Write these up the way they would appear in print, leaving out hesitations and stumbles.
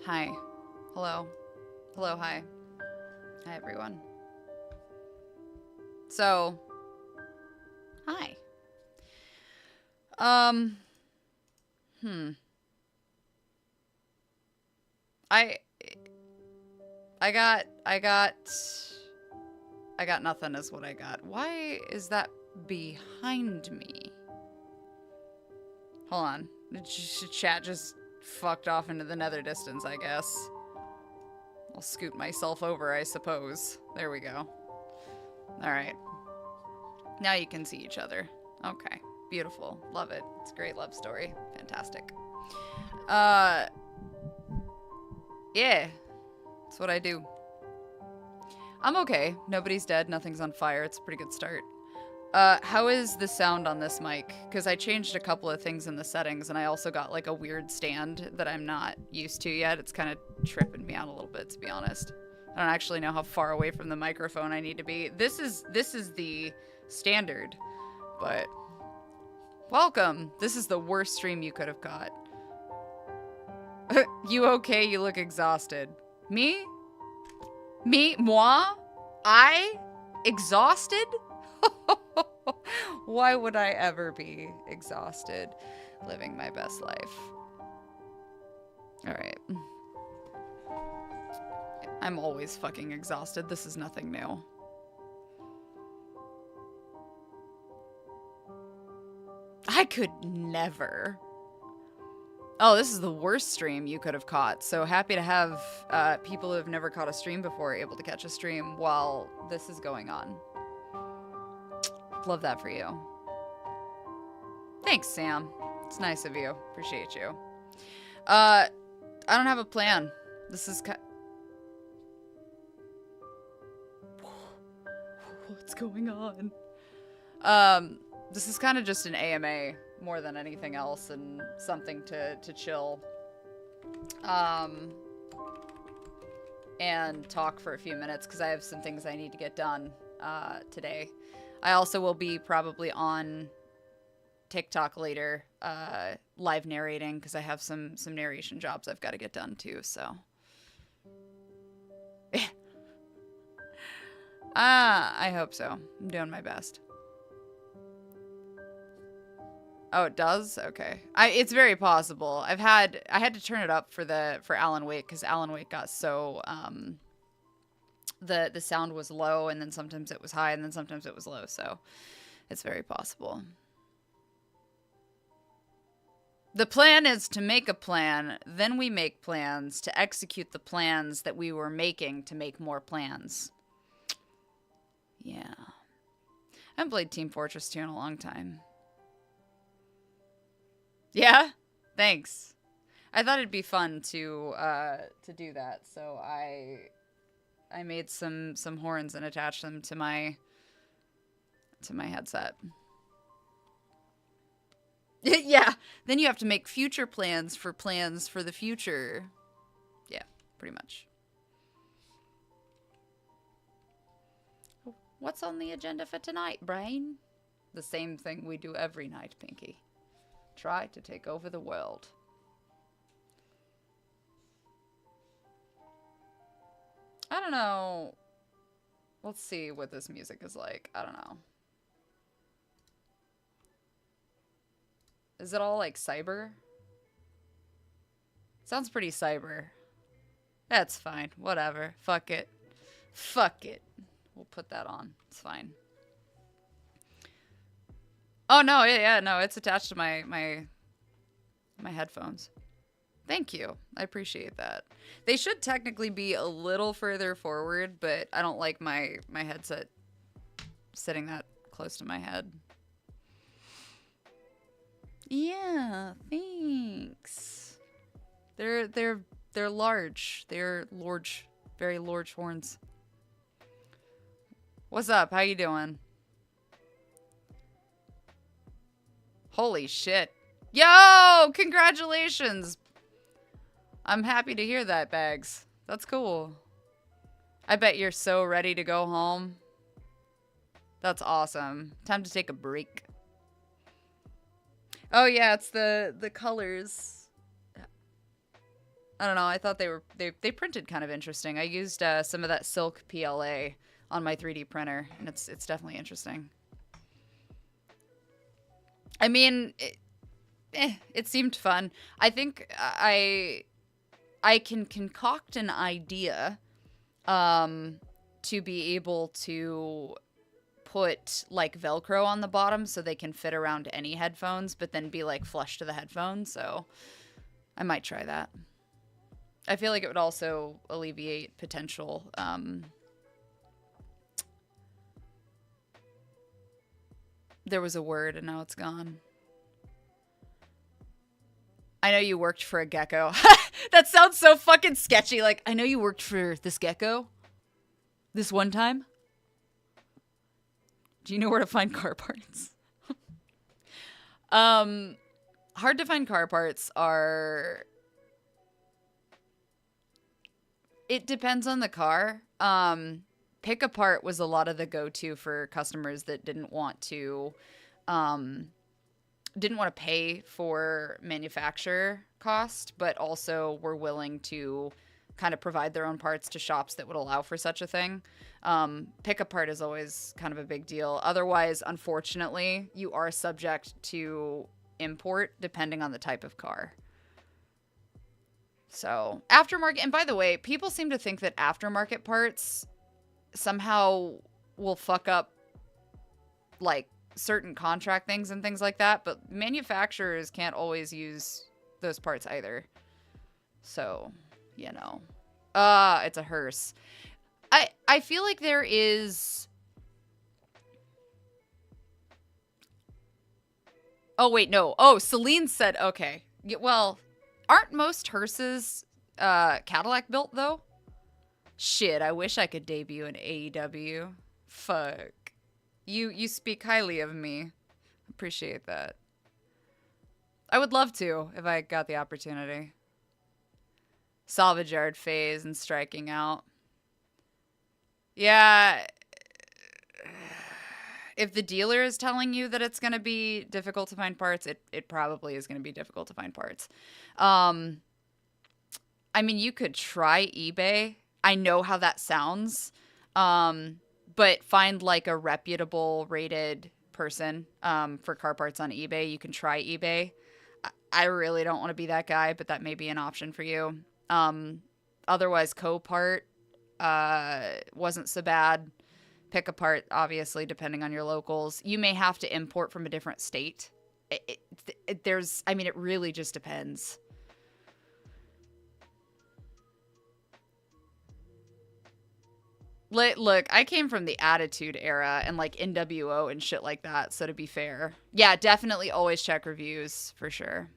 Hi. Hello. Hello, hi. Hi, everyone. So, hi. Um, hmm. I I got I got I got nothing is what I got. Why is that behind me? Hold on. The chat just fucked off into the nether distance, I guess. I'll scoot myself over, I suppose. There we go. Alright. Now you can see each other. Okay. Beautiful. Love it. It's a great love story. Fantastic. Uh, yeah. That's what I do. I'm okay. Nobody's dead. Nothing's on fire. It's a pretty good start. How is the sound on this mic? Because I changed a couple of things in the settings, and I also got like a weird stand that I'm not used to yet. It's kind of tripping me out a little bit, to be honest. I don't actually know how far away from the microphone I need to be. This is the standard, but welcome. This is the worst stream you could have caught. You okay? You look exhausted. Me? Me? Moi? I? Exhausted? Why would I ever be exhausted living my best life? Alright. I'm always fucking exhausted. This is nothing new. I could never. Oh, this is the worst stream you could have caught. So happy to have people who have never caught a stream before able to catch a stream while this is going on. Love that for you. Thanks, Sam. It's nice of you. Appreciate you. I don't have a plan. This is what's going on? This is kind of just an AMA more than anything else, and something to chill. And talk for a few minutes because I have some things I need to get done today. I also will be probably on TikTok later, live narrating because I have some narration jobs I've got to get done too. So, I hope so. I'm doing my best. Oh, it does? Okay. It's very possible. I had to turn it up for Alan Wake because Alan Wake got so the sound was low, and then sometimes it was high, and then sometimes it was low. So it's very possible. The plan is to make a plan, then we make plans to execute the plans that we were making to make more plans. Yeah. I haven't played Team Fortress 2 in a long time. Yeah? Thanks. I thought it'd be fun to do that, so I made some horns and attached them to my headset. Yeah, then you have to make future plans for the future. Yeah, pretty much. What's on the agenda for tonight, brain? The same thing we do every night, Pinky. Try to take over the world. I don't know. Let's see what this music is like. I don't know. Is it all like cyber? Sounds pretty cyber. That's fine. Whatever. Fuck it. Fuck it. We'll put that on. It's fine. Oh, no. Yeah, no. It's attached to my headphones. Thank you. I appreciate that. They should technically be a little further forward, but I don't like my headset sitting that close to my head. Yeah, thanks. They're large. They're large, very large horns. What's up? How you doing? Holy shit. Yo, congratulations. I'm happy to hear that, Bags. That's cool. I bet you're so ready to go home. That's awesome. Time to take a break. Oh yeah, it's the colors. I don't know. I thought they printed kind of interesting. I used some of that silk PLA on my 3D printer, and it's definitely interesting. I mean, it seemed fun. I think I can concoct an idea to be able to put like Velcro on the bottom so they can fit around any headphones, but then be like flush to the headphones. So I might try that. I feel like it would also alleviate potential there was a word and now it's gone. I know you worked for a gecko. That sounds so fucking sketchy. Like, I know you worked for this gecko this one time. Do you know where to find car parts? Hard to find car parts are... It depends on the car. Pick apart was a lot of the go-to for customers that didn't want to pay for manufacturer cost, but also were willing to kind of provide their own parts to shops that would allow for such a thing. Pick apart is always kind of a big deal. Otherwise, unfortunately, you are subject to import depending on the type of car. So, aftermarket, and by the way, people seem to think that aftermarket parts somehow will fuck up, like, certain contract things and things like that, but manufacturers can't always use those parts either. So, you know. It's a hearse. I feel like there is... Oh, wait, no. Oh, Celine said, okay. Well, aren't most hearses Cadillac built, though? Shit, I wish I could debut an AEW. Fuck. You speak highly of me. Appreciate that. I would love to if I got the opportunity. Salvage yard phase and striking out. Yeah. If the dealer is telling you that it's going to be difficult to find parts, it probably is going to be difficult to find parts. I mean, you could try eBay. I know how that sounds. But find like a reputable rated person for car parts on eBay. You can try eBay. I really don't want to be that guy, but that may be an option for you. Otherwise, Copart wasn't so bad. Pick apart, obviously, depending on your locals. You may have to import from a different state. It really just depends. Look, I came from the Attitude Era and like NWO and shit like that, so to be fair. Yeah, definitely always check reviews, for sure.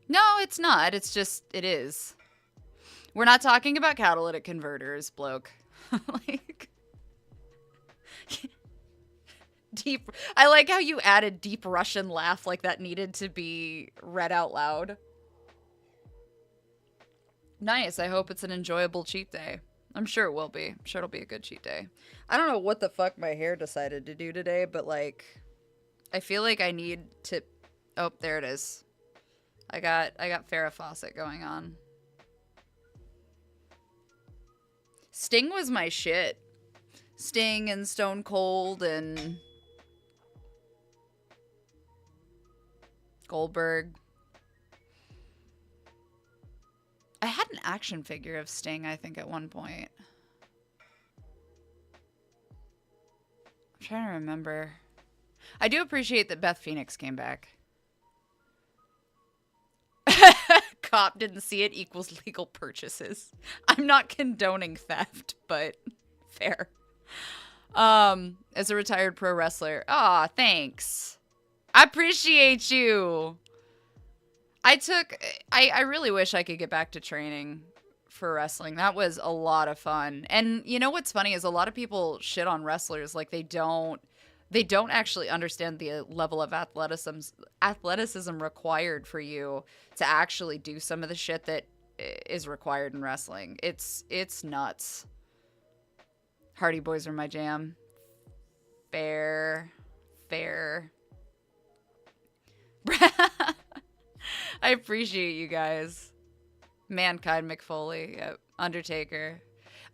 No, it's not. It's just, it is. We're not talking about catalytic converters, bloke. Like... deep... I like how you added deep Russian laugh like that needed to be read out loud. Nice. I hope it's an enjoyable cheat day. I'm sure it will be. I'm sure it'll be a good cheat day. I don't know what the fuck my hair decided to do today, but like, I feel like I need to... Oh, there it is. I got Farrah Fawcett going on. Sting was my shit. Sting and Stone Cold and Goldberg. I had an action figure of Sting, I think, at one point. I'm trying to remember. I do appreciate that Beth Phoenix came back. Cop didn't see it equals legal purchases. I'm not condoning theft, but fair. As a retired pro wrestler. Aw, thanks. I appreciate you. I really wish I could get back to training for wrestling. That was a lot of fun. And you know what's funny is a lot of people shit on wrestlers like they don't actually understand the level of athleticism required for you to actually do some of the shit that is required in wrestling. It's nuts. Hardy Boys are my jam. Fair. I appreciate you guys. Mankind McFoley, yep. Undertaker.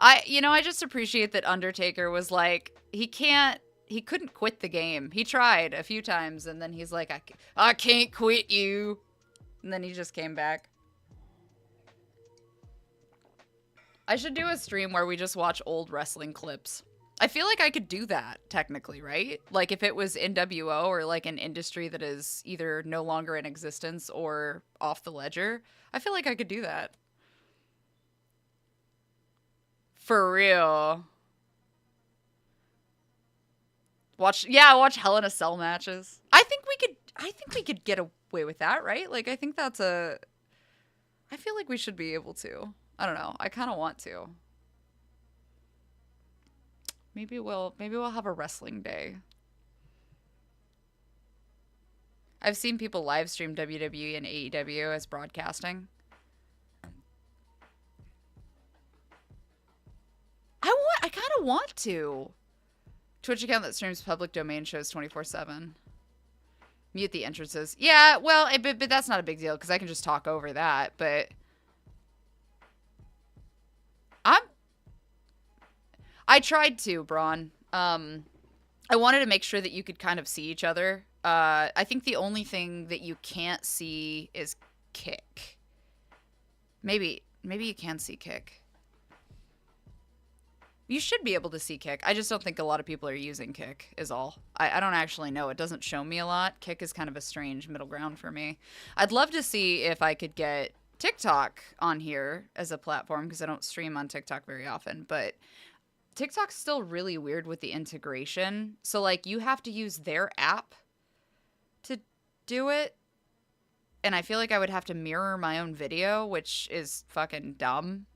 I just appreciate that Undertaker was like, he couldn't quit the game. He tried a few times, and then he's like, I can't quit you. And then he just came back. I should do a stream where we just watch old wrestling clips. I feel like I could do that, technically, right? Like, if it was NWO or, like, an industry that is either no longer in existence or off the ledger, I feel like I could do that. For real. Watch Hell in a Cell matches. I think we could get away with that, right? Like, I think I feel like we should be able to. I don't know. I kind of want to. Maybe we'll have a wrestling day. I've seen people live stream WWE and AEW as broadcasting. I kind of want to. Twitch account that streams public domain shows 24/7. Mute the entrances. Yeah, well, but that's not a big deal because I can just talk over that. But I tried to, Braun. I wanted to make sure that you could kind of see each other. I think the only thing that you can't see is Kick. Maybe you can see Kick. You should be able to see Kick. I just don't think a lot of people are using Kick, is all. I don't actually know. It doesn't show me a lot. Kick is kind of a strange middle ground for me. I'd love to see if I could get TikTok on here as a platform, because I don't stream on TikTok very often, but TikTok's still really weird with the integration. So, like, you have to use their app to do it. And I feel like I would have to mirror my own video, which is fucking dumb.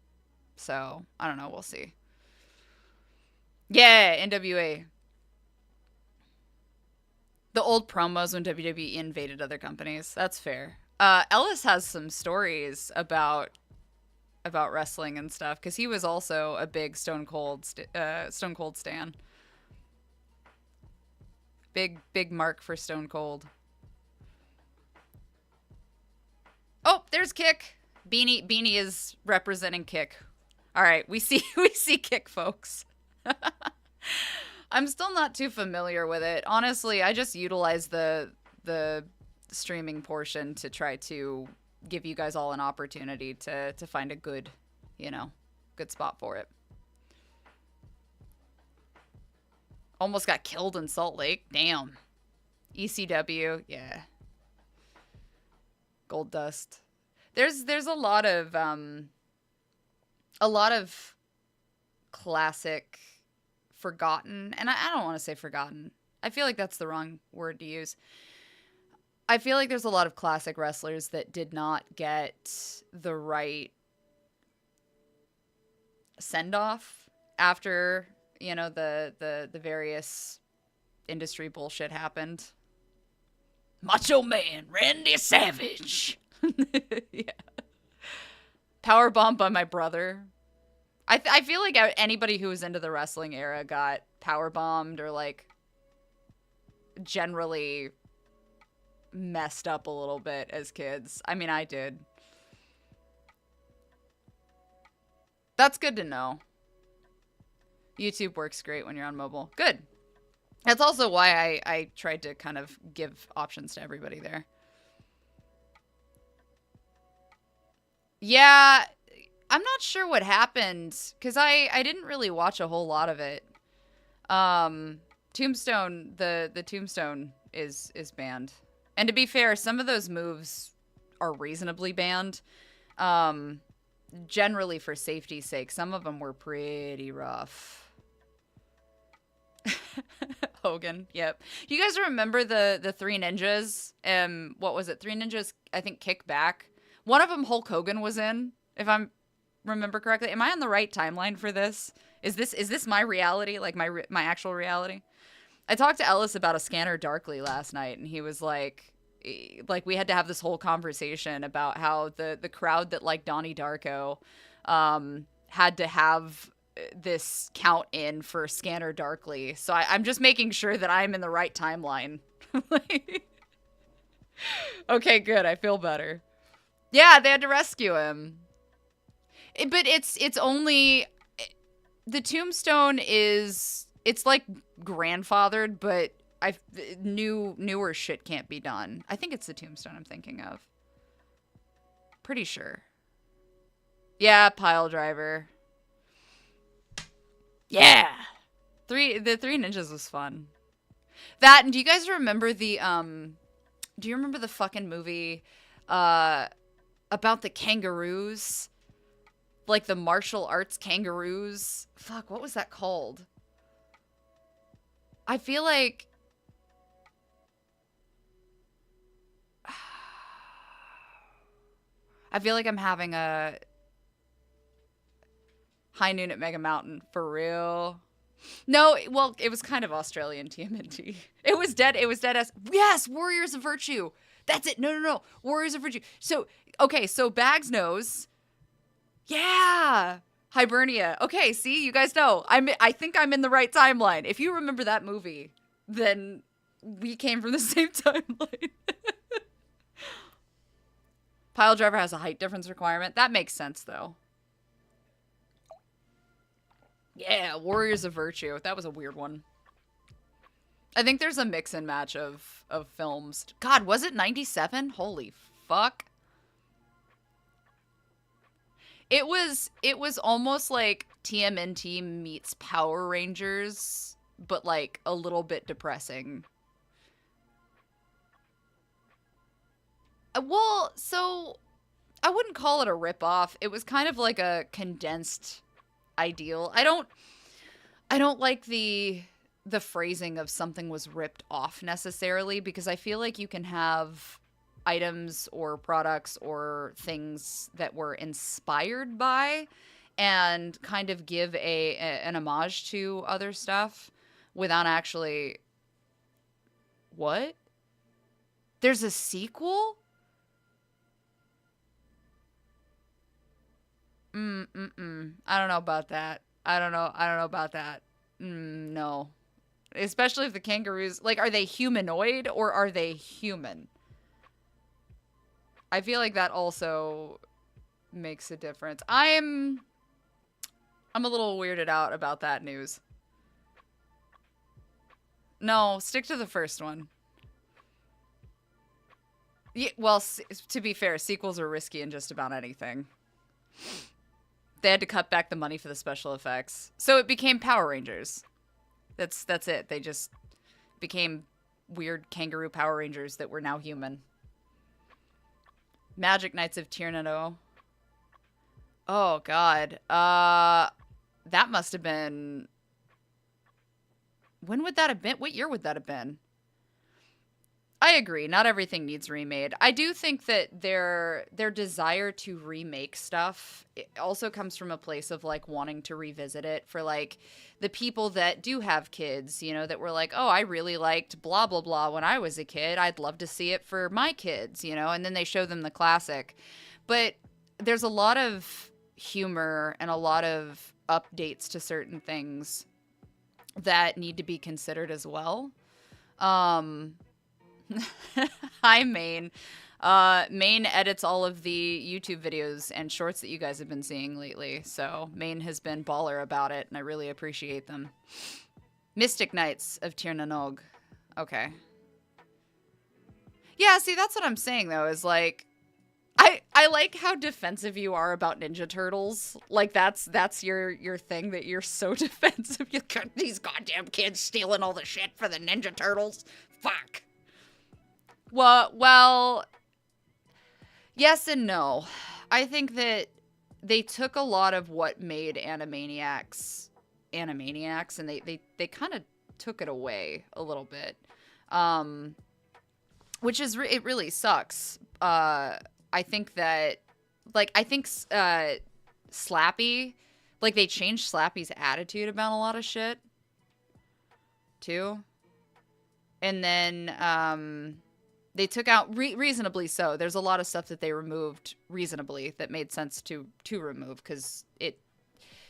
So, I don't know. We'll see. Yeah, NWA. The old promos when WWE invaded other companies. That's fair. Ellis has some stories about wrestling and stuff, because he was also a big Stone Cold stan. Big mark for Stone Cold. Oh, there's Kick. Beanie is representing Kick. All right, we see Kick, folks. I'm still not too familiar with it. Honestly, I just utilize the streaming portion to try to give you guys all an opportunity to find a good spot for it. Almost got killed in Salt Lake. Damn. ECW, yeah. Gold Dust. There's a lot of classic forgotten, and I don't want to say forgotten. I feel like that's the wrong word to use. I feel like there's a lot of classic wrestlers that did not get the right send-off after, the various industry bullshit happened. Macho Man Randy Savage. Yeah. Powerbombed by my brother. I feel like anybody who was into the wrestling era got powerbombed or, like, generally messed up a little bit as kids. I mean, I did. That's good to know. YouTube works great when you're on mobile. Good. That's also why I tried to kind of give options to everybody there. Yeah, I'm not sure what happened, because I didn't really watch a whole lot of it. Tombstone, the Tombstone is banned. And to be fair, some of those moves are reasonably banned. Generally for safety's sake. Some of them were pretty rough. Hogan, yep. Do you guys remember the Three Ninjas? What was it? Three Ninjas, I think, Kick Back. One of them Hulk Hogan was in, if I remember correctly. Am I on the right timeline for this? Is this my reality? Like my actual reality? I talked to Ellis about a Scanner Darkly last night, and he was like we had to have this whole conversation about how the crowd that liked Donnie Darko had to have this count in for Scanner Darkly. So I'm just making sure that I'm in the right timeline. Okay, good. I feel better. Yeah, they had to rescue him. But it's only the tombstone is it's like grandfathered, but I newer shit can't be done. I think it's the tombstone I'm thinking of. Pretty sure. Yeah, pile driver. Yeah. The Three Ninjas was fun. That, and do you guys remember do you remember the fucking movie about the kangaroos? Like the martial arts kangaroos? Fuck, what was that called? I feel like I'm having a high noon at Mega Mountain for real. No, well, it was kind of Australian TMNT. It was dead. It was dead as yes, Warriors of Virtue. That's it. No, no, no. Warriors of Virtue. So okay, so Bags knows. Yeah. Hibernia. Okay, see, you guys know. I think I'm in the right timeline. If you remember that movie, then we came from the same timeline. Pile driver has a height difference requirement. That makes sense though. Yeah, Warriors of Virtue. That was a weird one. I think there's a mix and match of films. God, was it 97? Holy fuck. It was almost like TMNT meets Power Rangers, but like a little bit depressing. Well, so I wouldn't call it a ripoff. It was kind of like a condensed ideal. I don't like the phrasing of something was ripped off necessarily, because I feel like you can have items or products or things that were inspired by and kind of give an homage to other stuff without actually what? There's a sequel? I don't know about that. I don't know about that. No. Especially if the kangaroos, like, are they humanoid or are they human? I feel like that also makes a difference. I'm a little weirded out about that news. No, stick to the first one. Yeah, well, to be fair, sequels are risky in just about anything. They had to cut back the money for the special effects. So it became Power Rangers. That's it. They just became weird kangaroo Power Rangers that were now human. Magic Knights of Tirnano. Oh god. That must have been, when would that have been? What year would that have been? I agree. Not everything needs remade. I do think that their desire to remake stuff, it also comes from a place of like wanting to revisit it for like the people that do have kids, you know, that were like, oh, I really liked blah blah blah when I was a kid. I'd love to see it for my kids, you know, and then they show them the classic. But there's a lot of humor and a lot of updates to certain things that need to be considered as well. Hi, Maine. Maine edits all of the YouTube videos and shorts that you guys have been seeing lately. So Maine has been baller about it, and I really appreciate them. Mystic Knights of Tir na Nog. Okay. Yeah, see, that's what I'm saying, though, is like, I like how defensive you are about Ninja Turtles. Like, that's your thing, that you're so defensive. You got these goddamn kids stealing all the shit for the Ninja Turtles. Fuck. Well, yes and no. I think that they took a lot of what made Animaniacs, and they kind of took it away a little bit, which is it really sucks. I think that, like, Slappy, like, they changed Slappy's attitude about a lot of shit too, and then they took out, reasonably so. There's a lot of stuff that they removed reasonably that made sense to remove, because it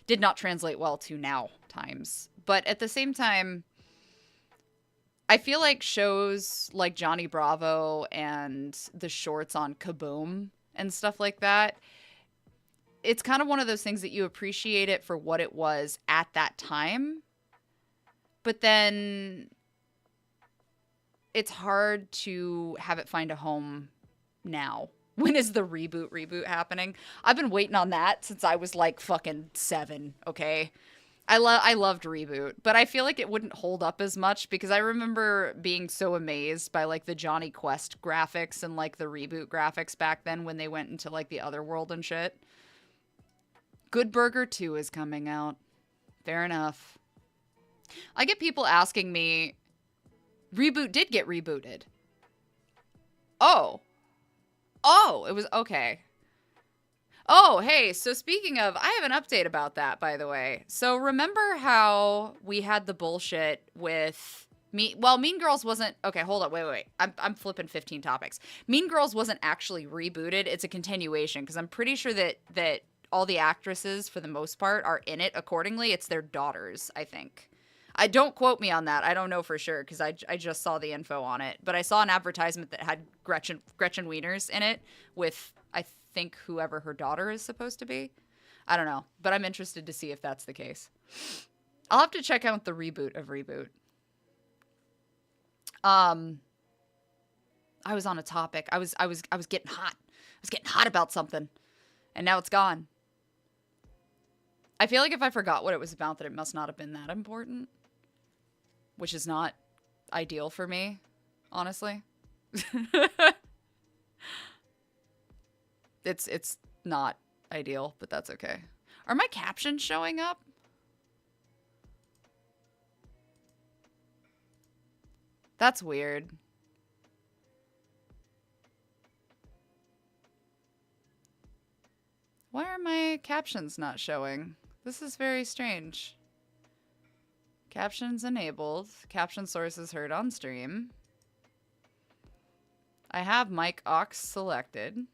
did not translate well to now times. But at the same time, I feel like shows like Johnny Bravo and the shorts on Kaboom and stuff like that, it's kind of one of those things that you appreciate it for what it was at that time, but then it's hard to have it find a home now. When is the reboot happening? I've been waiting on that since I was like fucking 7, okay? I loved Reboot, but I feel like it wouldn't hold up as much because I remember being so amazed by like the Johnny Quest graphics and like the Reboot graphics back then when they went into like the other world and shit. Good Burger 2 is coming out. Fair enough. I get people asking me, Reboot did get rebooted. Oh. Oh, it was okay. Oh, hey, so speaking of, I have an update about that, by the way. So remember how we had the bullshit with Mean Girls wasn't, okay, hold up, wait. I'm flipping 15 topics. Mean Girls wasn't actually rebooted. It's a continuation because I'm pretty sure that all the actresses, for the most part, are in it accordingly. It's their daughters, I think. I don't quote me on that. I don't know for sure because I just saw the info on it. But I saw an advertisement that had Gretchen Wieners in it with, I think, whoever her daughter is supposed to be. I don't know. But I'm interested to see if that's the case. I'll have to check out the reboot of Reboot. I was on a topic. I was getting hot. I was getting hot about something. And now it's gone. I feel like if I forgot what it was about, that it must not have been that important. Which is not ideal for me, honestly. It's not ideal, but that's okay. Are my captions showing up? That's weird. Why are my captions not showing? This is very strange. Captions enabled. Caption sources heard on stream. I have mic aux selected.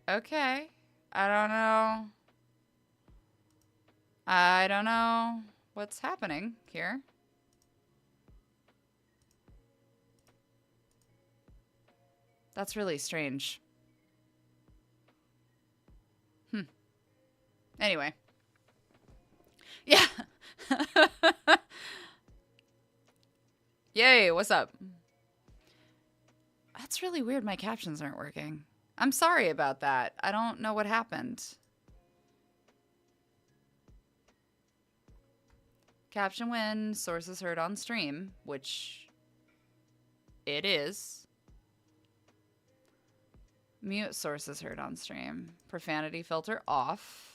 Okay. I don't know what's happening here. That's really strange. Anyway. Yeah. Yay, what's up? That's really weird my captions aren't working. I'm sorry about that. I don't know what happened. Caption when sources heard on stream, which it is. Mute sources heard on stream. Profanity filter off.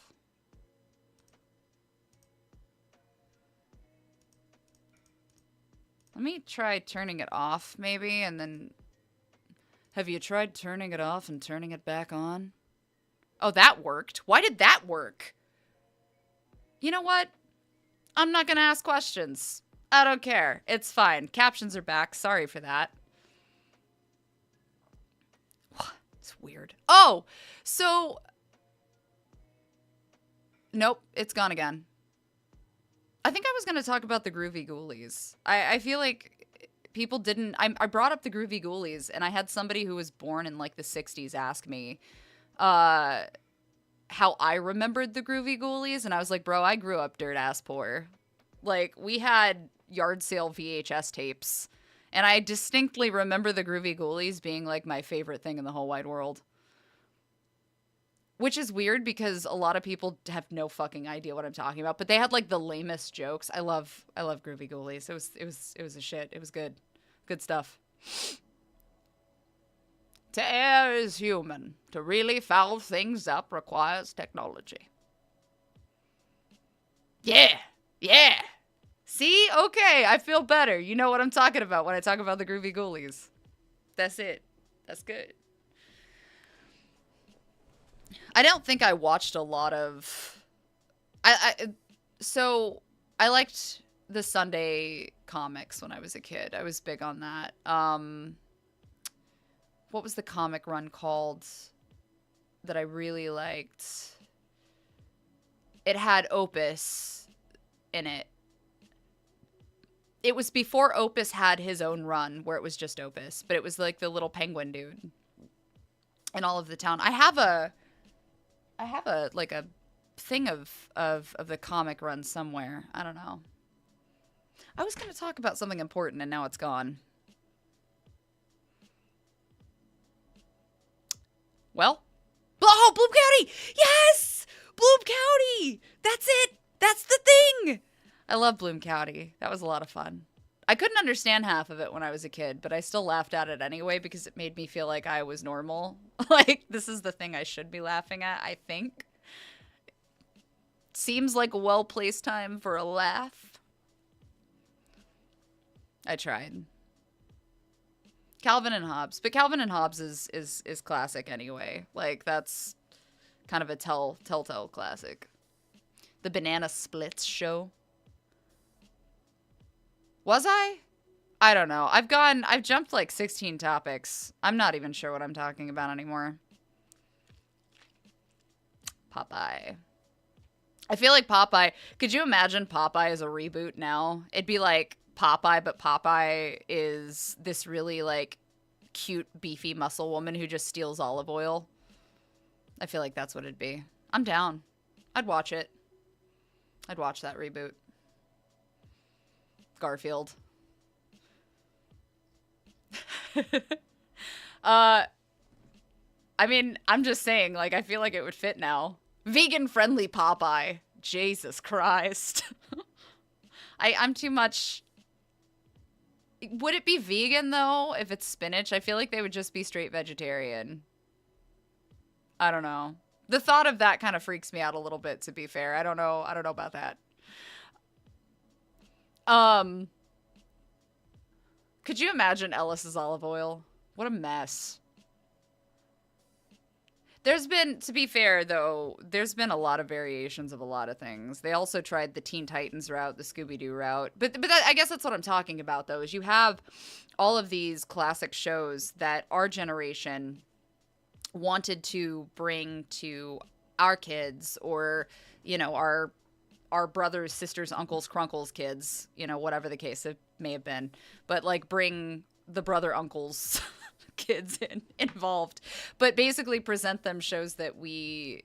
Let me try turning it off, maybe, and then... Have you tried turning it off and turning it back on? Oh, that worked. Why did that work? You know what? I'm not gonna ask questions. I don't care. It's fine. Captions are back. Sorry for that. It's weird. Oh! So... Nope. It's gone again. I think I was going to talk about the Groovy Ghoulies. I feel like people didn't... I brought up the Groovy Ghoulies, and I had somebody who was born in, like, the 60s ask me how I remembered the Groovy Ghoulies, and I was like, bro, I grew up dirt-ass poor. Like, we had yard sale VHS tapes, and I distinctly remember the Groovy Ghoulies being, like, my favorite thing in the whole wide world. Which is weird because a lot of people have no fucking idea what I'm talking about. But they had like the lamest jokes. I love Groovy Ghoulies. It was a shit. It was good. Good stuff. To err is human. To really foul things up requires technology. Yeah. Yeah. See? Okay. I feel better. You know what I'm talking about when I talk about the Groovy Ghoulies. That's it. That's good. I don't think I watched a lot of... So, I liked the Sunday comics when I was a kid. I was big on that. What was the comic run called that I really liked? It had Opus in it. it was before Opus had his own run where it was just Opus, but it was like the little penguin dude in all of the town. I have a like a thing of the comic run somewhere. I don't know. I was going to talk about something important and now it's gone. Well, oh, Bloom County! Yes! Bloom County! That's it! That's the thing! I love Bloom County. That was a lot of fun. I couldn't understand half of it when I was a kid, but I still laughed at it anyway because it made me feel like I was normal. Like, this is the thing I should be laughing at, I think. Seems like a well-placed time for a laugh. I tried. Calvin and Hobbes. But Calvin and Hobbes is classic anyway. Like, that's kind of a telltale classic. The Banana Splits show. Was I? I don't know. I've jumped like 16 topics. I'm not even sure what I'm talking about anymore. Popeye. I feel like Popeye, could you imagine Popeye as a reboot now? It'd be like Popeye, but Popeye is this really like cute, beefy muscle woman who just steals olive oil. I feel like that's what it'd be. I'm down. I'd watch it. I'd watch that reboot. Garfield. I mean, I'm just saying, like, I feel like it would fit now. Vegan-friendly Popeye. Jesus Christ. I'm too much... Would it be vegan, though, if it's spinach? I feel like they would just be straight vegetarian. I don't know. The thought of that kind of freaks me out a little bit, to be fair. I don't know about that. Could you imagine Ellis's olive oil? What a mess. There's been, to be fair, though, there's been a lot of variations of a lot of things. They also tried the Teen Titans route, the Scooby-Doo route. But that, I guess that's what I'm talking about, though, is you have all of these classic shows that our generation wanted to bring to our kids or, you know, our brothers, sisters, uncles, crunkles, kids, you know, whatever the case it may have been. But, like, bring the brother, uncles... kids involved, but basically present them shows that we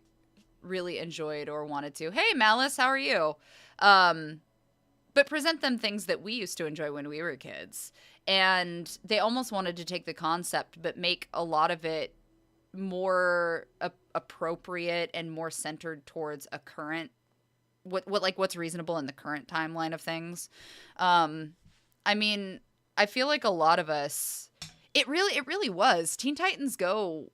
really enjoyed or wanted to. Hey, Malice, how are you? But present them things that we used to enjoy when we were kids. And they almost wanted to take the concept, but make a lot of it more appropriate and more centered towards a current, what's reasonable in the current timeline of things. I mean, I feel like a lot of us, It really was. Teen Titans Go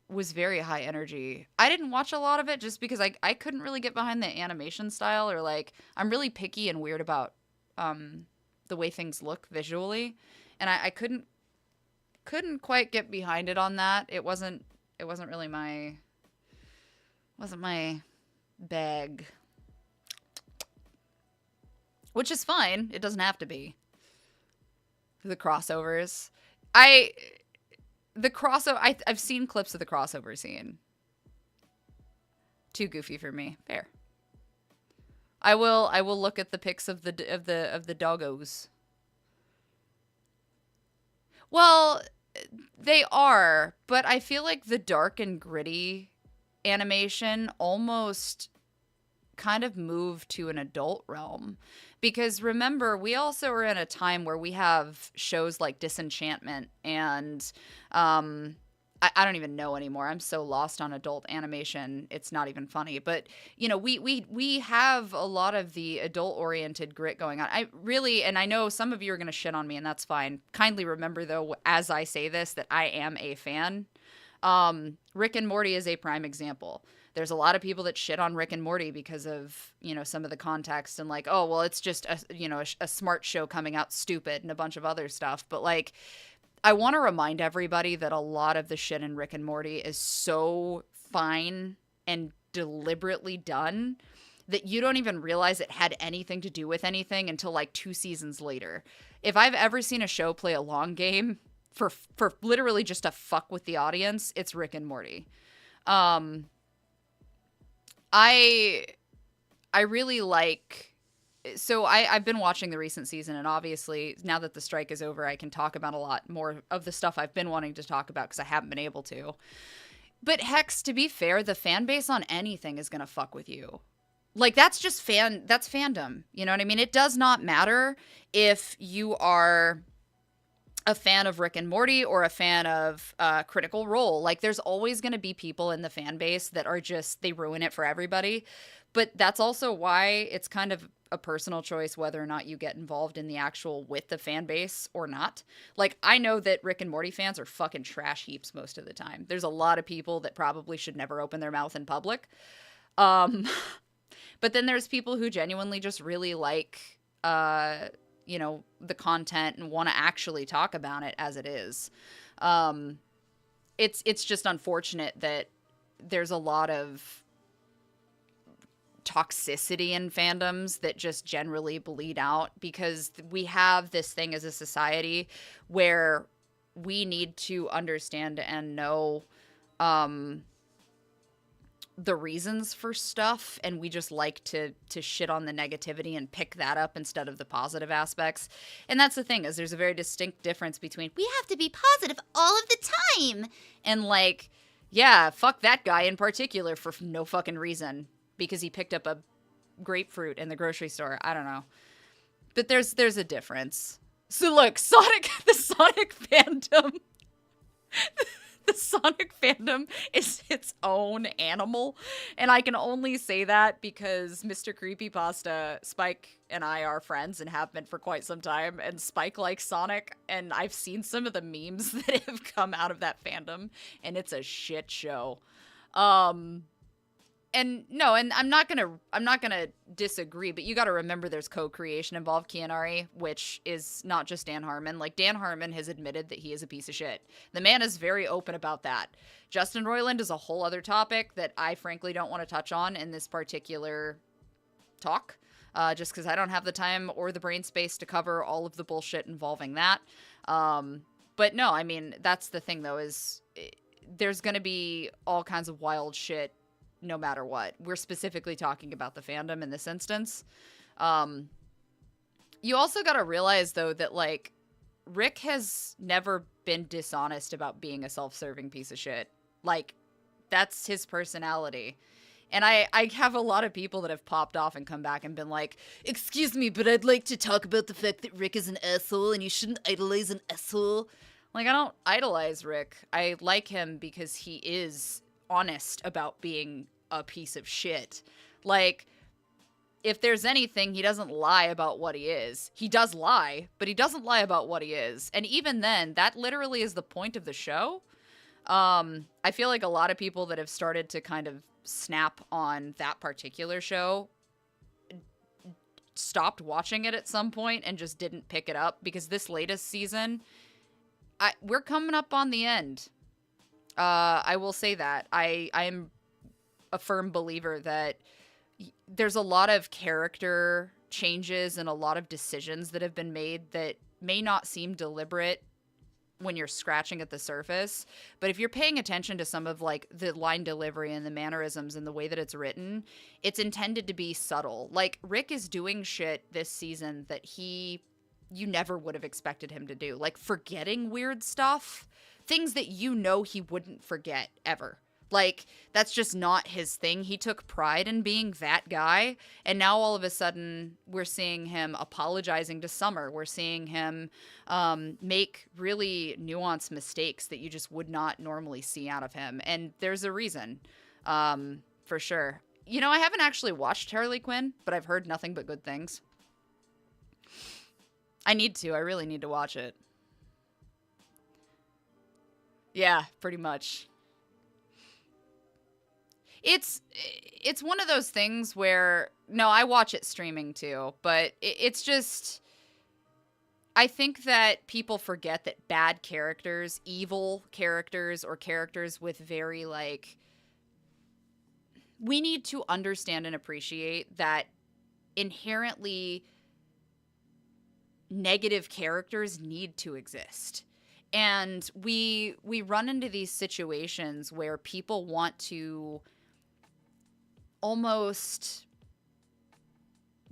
was very high energy. I didn't watch a lot of it just because I couldn't really get behind the animation style, or like I'm really picky and weird about the way things look visually, and I couldn't quite get behind it on that. It wasn't really my bag, which is fine. It doesn't have to be. The crossovers. I've seen clips of the crossover scene. Too goofy for me. Fair. I will look at the pics of the doggos. Well, they are, but I feel like the dark and gritty animation almost kind of moved to an adult realm. Because remember, we also are in a time where we have shows like Disenchantment and I don't even know anymore. I'm so lost on adult animation. It's not even funny. But, you know, we have a lot of the adult-oriented grit going on. And I know some of you are going to shit on me, and that's fine. Kindly remember, though, as I say this, that I am a fan. Rick and Morty is a prime example. There's a lot of people that shit on Rick and Morty because of, you know, some of the context and like, oh, well, it's just a smart show coming out stupid and a bunch of other stuff. But like, I want to remind everybody that a lot of the shit in Rick and Morty is so fine and deliberately done that you don't even realize it had anything to do with anything until like 2 seasons later. If I've ever seen a show play a long game for literally just to fuck with the audience, it's Rick and Morty. I really like so I've been watching the recent season, and obviously now that the strike is over, I can talk about a lot more of the stuff I've been wanting to talk about because I haven't been able to. But Hex, to be fair, the fan base on anything is gonna fuck with you. Like that's just that's fandom. You know what I mean? It does not matter if you are a fan of Rick and Morty or a fan of Critical Role. Like there's always going to be people in the fan base that are just, they ruin it for everybody. But that's also why it's kind of a personal choice whether or not you get involved in the actual with the fan base or not. Like I know that Rick and Morty fans are fucking trash heaps most of the time. There's a lot of people that probably should never open their mouth in public. But then there's people who genuinely just really like you know, the content and want to actually talk about it as it is. It's just unfortunate that there's a lot of toxicity in fandoms that just generally bleed out because we have this thing as a society where we need to understand and know the reasons for stuff, and we just like to shit on the negativity and pick that up instead of the positive aspects. And that's the thing, is there's a very distinct difference between we have to be positive all of the time and like, yeah, fuck that guy in particular for no fucking reason because he picked up a grapefruit in the grocery store. I don't know. But there's a difference. So look, the Sonic fandom the Sonic fandom is its own animal, and I can only say that because Mr. Creepypasta, Spike, and I are friends and have been for quite some time, and Spike likes Sonic, and I've seen some of the memes that have come out of that fandom, and it's a shit show. And no, and I'm not gonna disagree, but you got to remember there's co-creation involved, Kianari, which is not just Dan Harmon. Like Dan Harmon has admitted that he is a piece of shit. The man is very open about that. Justin Roiland is a whole other topic that I frankly don't want to touch on in this particular talk, just because I don't have the time or the brain space to cover all of the bullshit involving that. But no, I mean that's the thing though, is there's gonna be all kinds of wild shit. No matter what. We're specifically talking about the fandom in this instance. You also got to realize, though, that, like, Rick has never been dishonest about being a self-serving piece of shit. Like, that's his personality. And I have a lot of people that have popped off and come back and been like, excuse me, but I'd like to talk about the fact that Rick is an asshole and you shouldn't idolize an asshole. Like, I don't idolize Rick. I like him because he is honest about being a piece of shit. Like, if there's anything, he doesn't lie about what he is. He does lie, but he doesn't lie about what he is. And even then, that literally is the point of the show. I feel like a lot of people that have started to kind of snap on that particular show stopped watching it at some point and just didn't pick it up, because this latest season, we're coming up on the end. I will say that. I'm a firm believer that there's a lot of character changes and a lot of decisions that have been made that may not seem deliberate when you're scratching at the surface. But if you're paying attention to some of like the line delivery and the mannerisms and the way that it's written, it's intended to be subtle. Like Rick is doing shit this season that you never would have expected him to do. Like forgetting weird stuff, things that you know he wouldn't forget ever. Like, that's just not his thing. He took pride in being that guy. And now all of a sudden, we're seeing him apologizing to Summer. We're seeing him make really nuanced mistakes that you just would not normally see out of him. And there's a reason, for sure. You know, I haven't actually watched Harley Quinn, but I've heard nothing but good things. I need to. I really need to watch it. Yeah, pretty much. It's one of those things where, no, I watch it streaming too, but it's just, I think that people forget that bad characters, evil characters, or characters with very, like, we need to understand and appreciate that inherently negative characters need to exist. And we run into these situations where people want to almost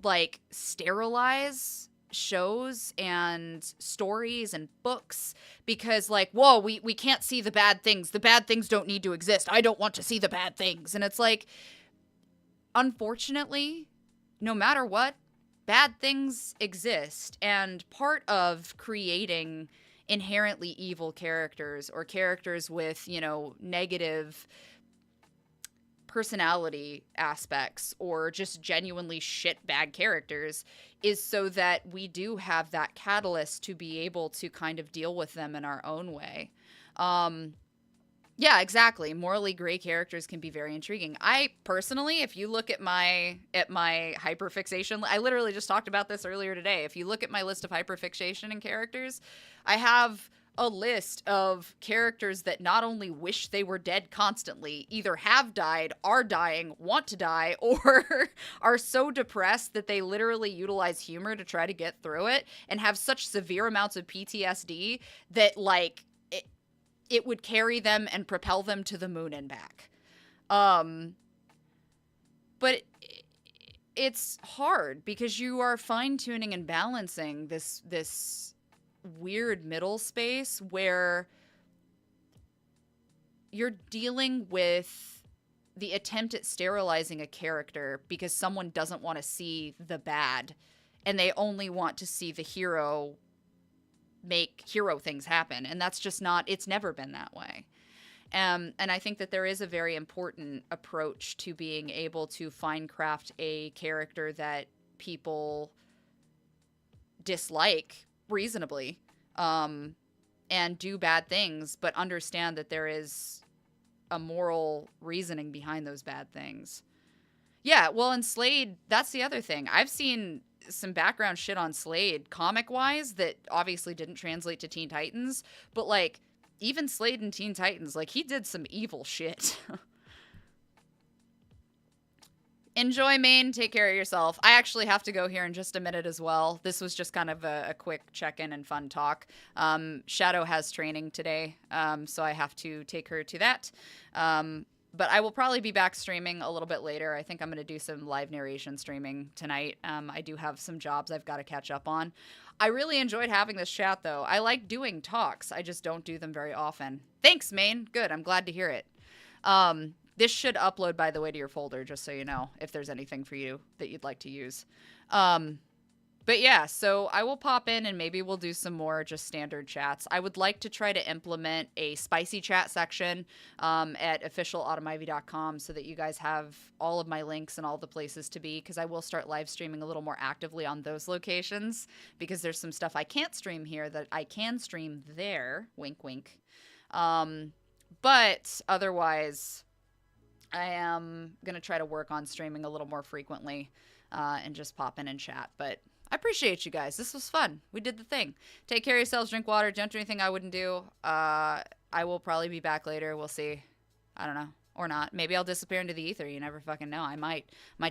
like sterilize shows and stories and books because like, whoa, we can't see the bad things. The bad things don't need to exist. I don't want to see the bad things. And it's like, unfortunately, no matter what, bad things exist. And part of creating inherently evil characters or characters with, you know, negative personality aspects or just genuinely shit bad characters is so that we do have that catalyst to be able to kind of deal with them in our own way. Yeah, exactly. Morally gray characters can be very intriguing. I personally, if you look at my hyperfixation, I literally just talked about this earlier today. If you look at my list of hyperfixation and characters, I have a list of characters that not only wish they were dead constantly, either have died, are dying, want to die, or are so depressed that they literally utilize humor to try to get through it and have such severe amounts of PTSD that like it would carry them and propel them to the moon and back. But it's hard because you are fine-tuning and balancing this weird middle space where you're dealing with the attempt at sterilizing a character because someone doesn't want to see the bad and they only want to see the hero make hero things happen. And that's just not, it's never been that way. And I think that there is a very important approach to being able to fine craft a character that people dislike reasonably, and do bad things, but understand that there is a moral reasoning behind those bad things. Yeah, well, in Slade, that's the other thing. I've seen some background shit on Slade comic-wise that obviously didn't translate to Teen Titans, but like even Slade in Teen Titans, like he did some evil shit. Enjoy, Maine. Take care of yourself. I actually have to go here in just a minute as well. This was just kind of a quick check-in and fun talk. Shadow has training today, so I have to take her to that. But I will probably be back streaming a little bit later. I think I'm going to do some live narration streaming tonight. I do have some jobs I've got to catch up on. I really enjoyed having this chat, though. I like doing talks. I just don't do them very often. Thanks, Maine. Good. I'm glad to hear it. This should upload, by the way, to your folder, just so you know, if there's anything for you that you'd like to use. But yeah, so I will pop in and maybe we'll do some more just standard chats. I would like to try to implement a spicy chat section at officialautomivy.com so that you guys have all of my links and all the places to be, because I will start live streaming a little more actively on those locations, because there's some stuff I can't stream here that I can stream there. Wink, wink. But otherwise, I am going to try to work on streaming a little more frequently and just pop in and chat. But I appreciate you guys. This was fun. We did the thing. Take care of yourselves. Drink water. Don't do anything I wouldn't do. I will probably be back later. We'll see. I don't know. Or not. Maybe I'll disappear into the ether. You never fucking know. I might